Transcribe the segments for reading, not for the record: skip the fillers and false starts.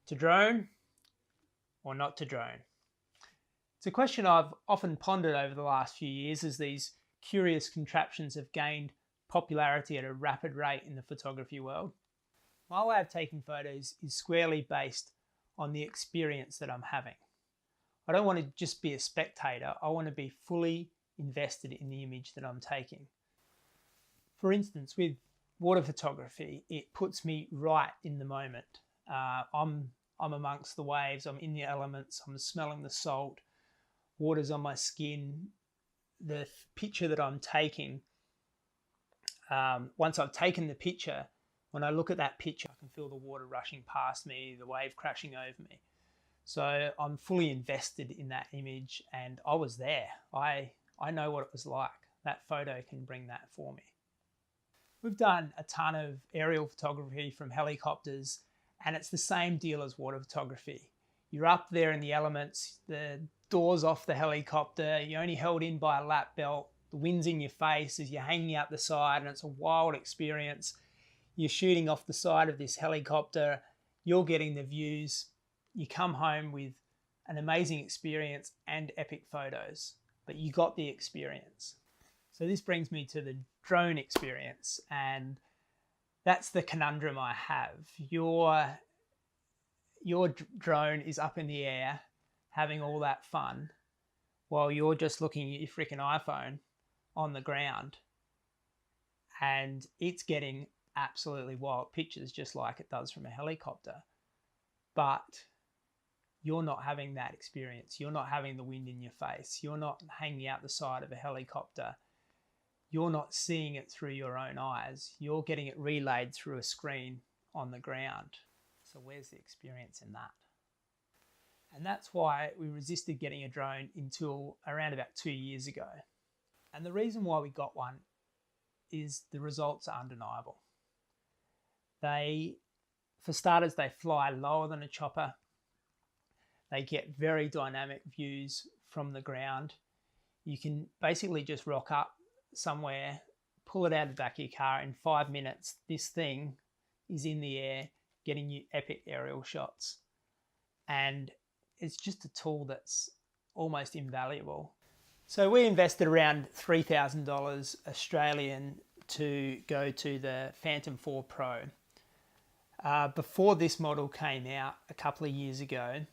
To drone or not to drone? It's a question I've often pondered over the last few years as these curious contraptions have gained popularity at a rapid rate in the photography world. My way of taking photos is squarely based on the experience that I'm having. I don't want to just be a spectator, I want to be fully invested in the image that I'm taking. For instance, with water photography, it puts me right in the moment. I'm amongst the waves, I'm in the elements, I'm smelling the salt, water's on my skin. The picture that I'm taking, once I've taken the picture, when I look at that picture, I can feel the water rushing past me, the wave crashing over me. So I'm fully invested in that image and I was there. I know what it was like. That photo can bring that for me. We've done a ton of aerial photography from helicopters, and it's the same deal as water photography. You're up there in the elements, the door's off the helicopter, you're only held in by a lap belt, the wind's in your face as you're hanging out the side, and it's a wild experience. You're shooting off the side of this helicopter, you're getting the views, you come home with an amazing experience and epic photos, but you got the experience. So this brings me to the drone experience, and that's the conundrum I have. Your drone is up in the air having all that fun while you're just looking at your freaking iPhone on the ground, and it's getting absolutely wild pictures just like it does from a helicopter. But you're not having that experience. You're not having the wind in your face. You're not hanging out the side of a helicopter. You're not seeing it through your own eyes. You're getting it relayed through a screen on the ground. So where's the experience in that? And that's why we resisted getting a drone until around about 2 years ago. And the reason why we got one is the results are undeniable. For starters, they fly lower than a chopper. They get very dynamic views from the ground. You can basically just rock up somewhere, pull it out of the back of your car, in 5 minutes this thing is in the air getting you epic aerial shots. And it's just a tool that's almost invaluable. So we invested around $3,000 Australian to go to the Phantom 4 Pro. Before this model came out a couple of years ago,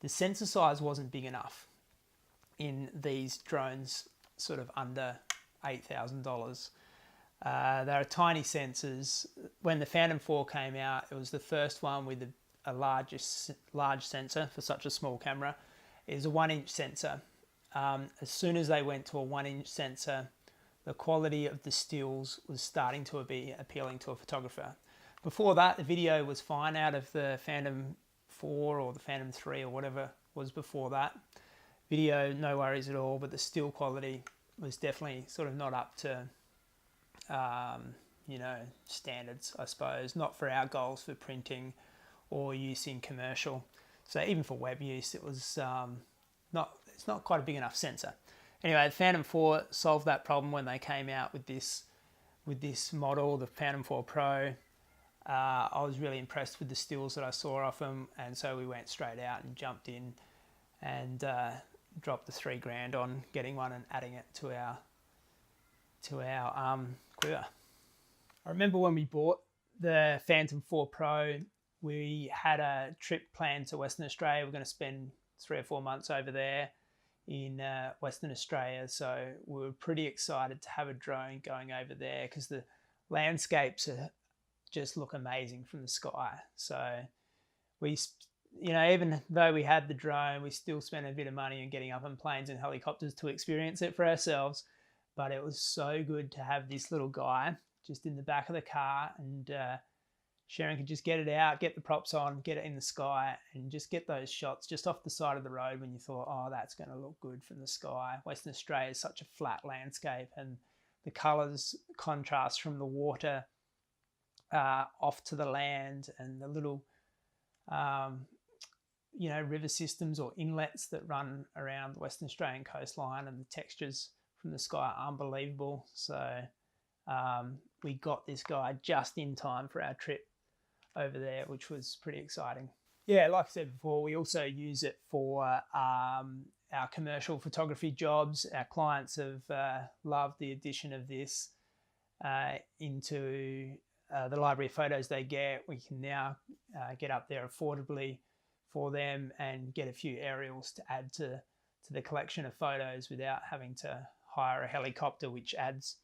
the sensor size wasn't big enough in these drones sort of under $8,000. They're tiny sensors. When the Phantom 4 came out, it was the first one with a large sensor for such a small camera. It was a 1-inch sensor. As soon as they went to a 1-inch sensor, the quality of the stills was starting to be appealing to a photographer. Before that, the video was fine out of the Phantom 4 or the Phantom 3 or whatever was before that. Video, no worries at all, but the still quality was definitely sort of not up to, standards, I suppose. Not for our goals for printing or use in commercial. So even for web use, it was it's not quite a big enough sensor. Anyway, the Phantom 4 solved that problem when they came out with this model, the Phantom 4 Pro. I was really impressed with the stills that I saw off them, and so we went straight out and jumped in and dropped the $3,000 on getting one and adding it to our quiver. I remember when we bought the Phantom 4 Pro, we had a trip planned to Western Australia. We're going to spend 3 or 4 months over there in Western Australia, so we were pretty excited to have a drone going over there because the landscapes just look amazing from the sky. So we, even though we had the drone, we still spent a bit of money on getting up in planes and helicopters to experience it for ourselves. But it was so good to have this little guy just in the back of the car, and Sharon could just get it out, get the props on, get it in the sky, and just get those shots just off the side of the road when you thought, oh, that's going to look good from the sky. Western Australia is such a flat landscape, and the colours contrast from the water off to the land, and the little river systems or inlets that run around the Western Australian coastline, and the textures from the sky are unbelievable. So we got this guy just in time for our trip over there, which was pretty exciting. Yeah, like I said before, we also use it for our commercial photography jobs. Our clients have loved the addition of this into the library of photos they get. We can now get up there affordably for them and get a few aerials to add to the collection of photos without having to hire a helicopter, which adds,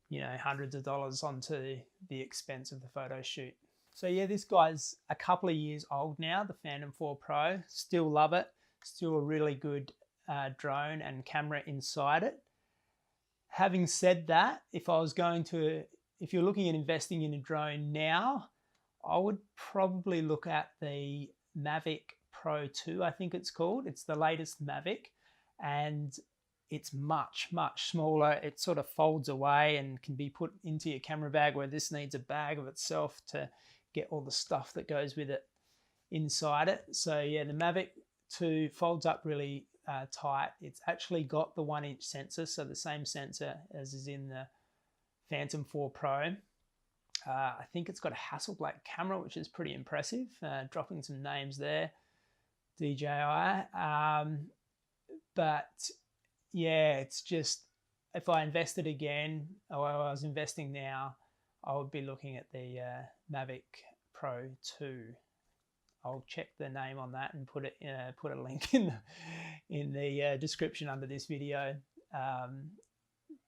you know, hundreds of dollars onto the expense of the photo shoot. So yeah, this guy's a couple of years old now, the Phantom 4 Pro. Still love it. Still a really good drone and camera inside it. Having said that, if you're looking at investing in a drone now, I would probably look at the Mavic Pro 2, I think it's called. It's the latest Mavic, and it's much, much smaller. It sort of folds away and can be put into your camera bag, where this needs a bag of itself to get all the stuff that goes with it inside it. So yeah, the Mavic 2 folds up really tight. It's actually got the 1-inch sensor, so the same sensor as is in the Phantom 4 Pro. I think it's got a Hasselblad camera, which is pretty impressive. Dropping some names there, DJI. But yeah, it's just, if I invested again, or I was investing now, I would be looking at the Mavic Pro 2. I'll check the name on that and put a link in the description under this video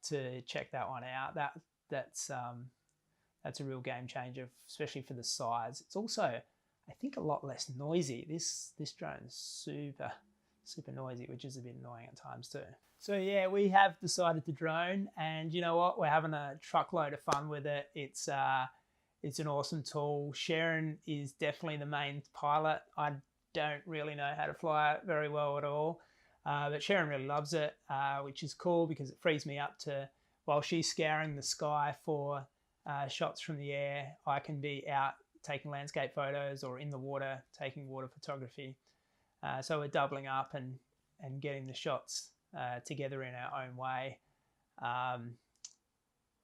to check that one out. That's a real game changer, especially for the size. It's also, I think, a lot less noisy. This drone's super noisy, which is a bit annoying at times too. So yeah, we have decided to drone, and you know what? We're having a truckload of fun with it. It's an awesome tool. Sharon is definitely the main pilot. I don't really know how to fly it very well at all, but Sharon really loves it, which is cool because it frees me up to, while she's scouring the sky for shots from the air, I can be out taking landscape photos or in the water taking water photography. So we're doubling up and getting the shots together in our own way.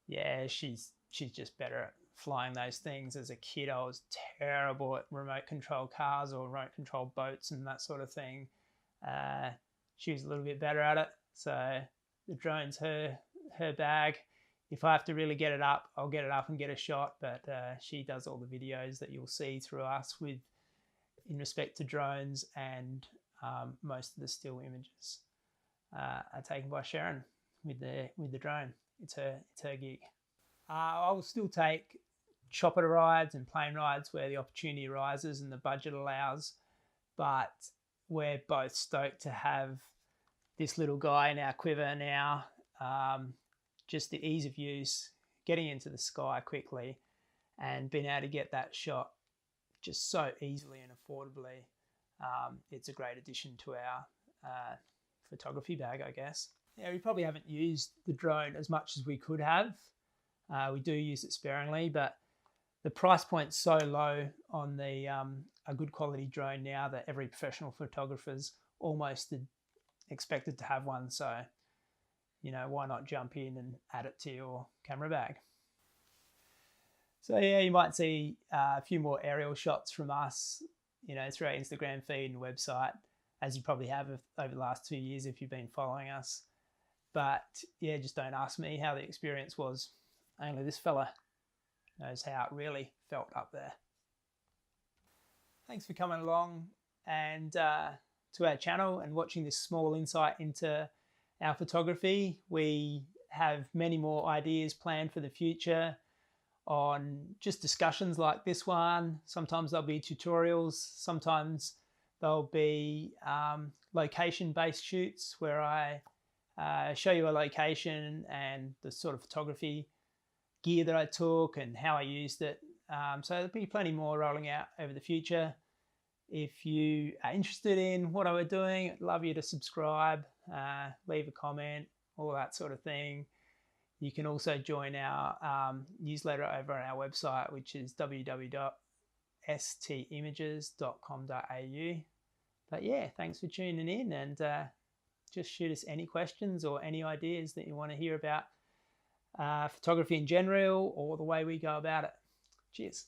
Yeah, she's just better at flying those things. As a kid, I was terrible at remote control cars or remote control boats and that sort of thing. She was a little bit better at it, so the drone's her bag. If I have to really get it up, I'll get it up and get a shot, but she does all the videos that you'll see through us in respect to drones, and most of the still images are taken by Sharon with the drone. It's her gig. I will still take chopper rides and plane rides where the opportunity arises and the budget allows, but we're both stoked to have this little guy in our quiver now. Just the ease of use, getting into the sky quickly and being able to get that shot just so easily and affordably. It's a great addition to our photography bag, I guess. Yeah, we probably haven't used the drone as much as we could have. We do use it sparingly, but the price point's so low on the a good quality drone now that every professional photographer's almost expected to have one. So, you know, why not jump in and add it to your camera bag? So yeah, you might see a few more aerial shots from us, you know, through our Instagram feed and website, as you probably have over the last 2 years if you've been following us. But yeah, just don't ask me how the experience was. Only this fella knows how it really felt up there. Thanks for coming along and to our channel and watching this small insight into our photography. We have many more ideas planned for the future on just discussions like this one. Sometimes there'll be tutorials, sometimes there'll be location-based shoots where I show you a location and the sort of photography gear that I took and how I used it. So there'll be plenty more rolling out over the future. If you are interested in what I'm doing, I'd love you to subscribe, leave a comment, all that sort of thing. You can also join our newsletter over on our website, which is www.stimages.com.au. But yeah, thanks for tuning in, and just shoot us any questions or any ideas that you want to hear about photography in general or the way we go about it. Cheers.